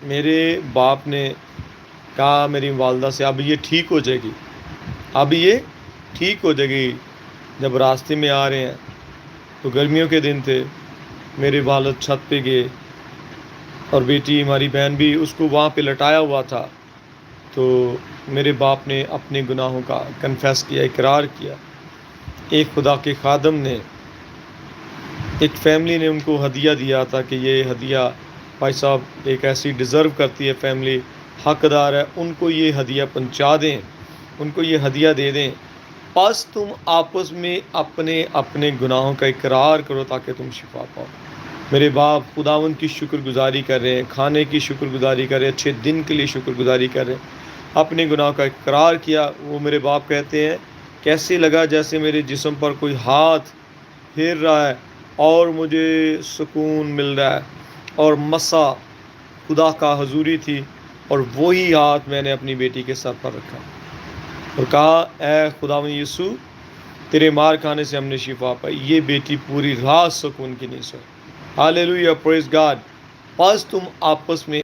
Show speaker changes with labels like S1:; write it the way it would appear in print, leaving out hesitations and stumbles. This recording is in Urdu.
S1: میرے باپ نے کہا میری والدہ سے اب یہ ٹھیک ہو جائے گی، اب یہ ٹھیک ہو جائے گی۔ جب راستے میں آ رہے ہیں تو گرمیوں کے دن تھے، میرے والد چھت پہ گئے اور بیٹی ہماری بہن بھی اس کو وہاں پہ لٹایا ہوا تھا، تو میرے باپ نے اپنے گناہوں کا کنفیس کیا، اقرار کیا۔ ایک خدا کے خادم نے، ایک فیملی نے ان کو ہدیہ دیا تھا کہ یہ ہدیہ بھائی صاحب ایک ایسی ڈیزرو کرتی ہے فیملی، حقدار ہے، ان کو یہ ہدیہ پہنچا دیں، ان کو یہ ہدیہ دے دیں۔ پس تم آپس میں اپنے اپنے گناہوں کا اقرار کرو تاکہ تم شفا پاؤ۔ میرے باپ خداوند کی شکر گزاری کر رہے ہیں، کھانے کی شکر گزاری کر رہے ہیں، اچھے دن کے لیے شکر گزاری کر رہے ہیں، اپنے گناہوں کا اقرار کیا۔ وہ میرے باپ کہتے ہیں کیسے لگا جیسے میرے جسم پر کوئی ہاتھ پھیر رہا ہے اور مجھے سکون مل رہا ہے، اور مسا خدا کا حضوری تھی، اور وہی ہاتھ میں نے اپنی بیٹی کے سر پر رکھا اور کہا اے خداوند یسوع، تیرے مار کھانے سے ہم نے شفا پائی۔ یہ بیٹی پوری رات سکون کی نیند سوئی۔ ہاللیلویہ، پریز گاڈ۔ پس تم آپس میں